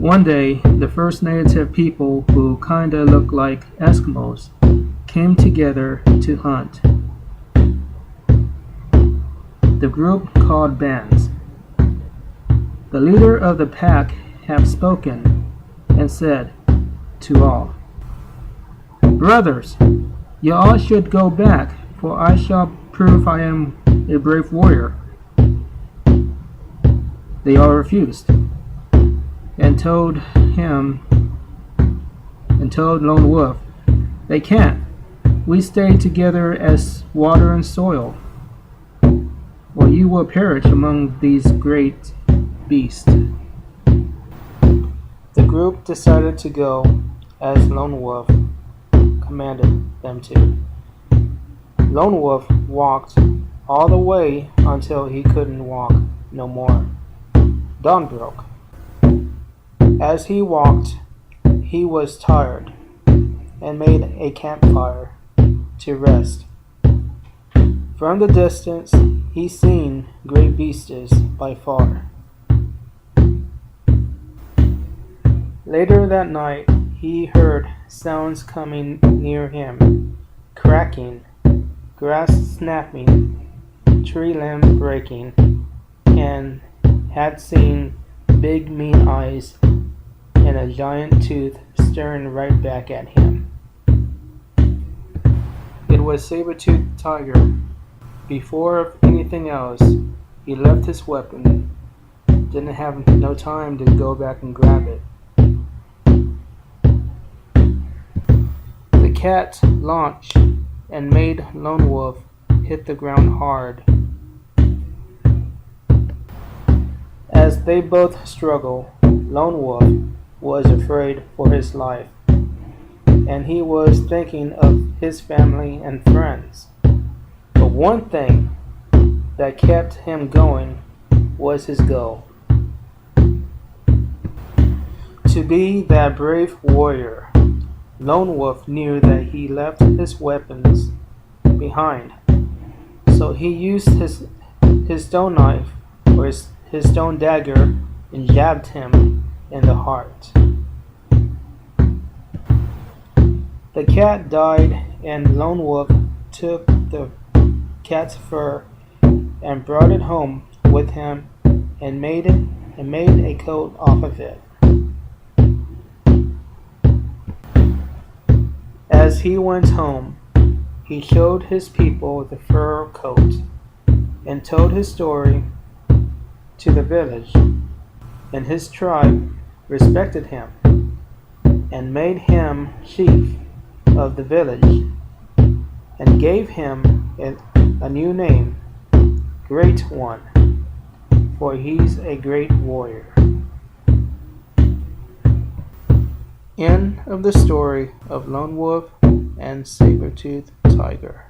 One day, the first native people who kinda looked like Eskimos came together to hunt. The group called bands. The leader of the pack have spoken and said to all, "Brothers, you all should go back, for I shall prove I am a brave warrior." They all refused, and told Lone Wolf, "They can't. We stay together as water and soil, or you will perish among these great beasts." The group decided to go as Lone Wolf commanded them to. Lone Wolf walked all the way until he couldn't walk no more. Dawn broke. As he walked, he was tired and made a campfire to rest. From the distance, he seen great beasts by far. Later that night, he heard sounds coming near him, cracking, grass snapping, tree limb breaking, and had seen big mean eyes and a giant tooth staring right back at him. It was Saber-Tooth Tiger. Before anything else, he left his weapon. Didn't have no time to go back and grab it. The cat launched and made Lone Wolf hit the ground hard. As they both struggled, Lone Wolf was afraid for his life, and he was thinking of his family and friends. But one thing that kept him going was his goal: to be that brave warrior. Lone Wolf knew that he left his weapons behind, so he used his stone knife or his stone dagger and jabbed him in the heart. The cat died, and Lone Wolf took the cat's fur and brought it home with him and made a coat off of it. As he went home, he showed his people the fur coat and told his story to the village, and his tribe respected him and made him chief of the village and gave him a new name, Great One, for he's a great warrior. End of the story of Lone Wolf and Saber-Tooth Tiger.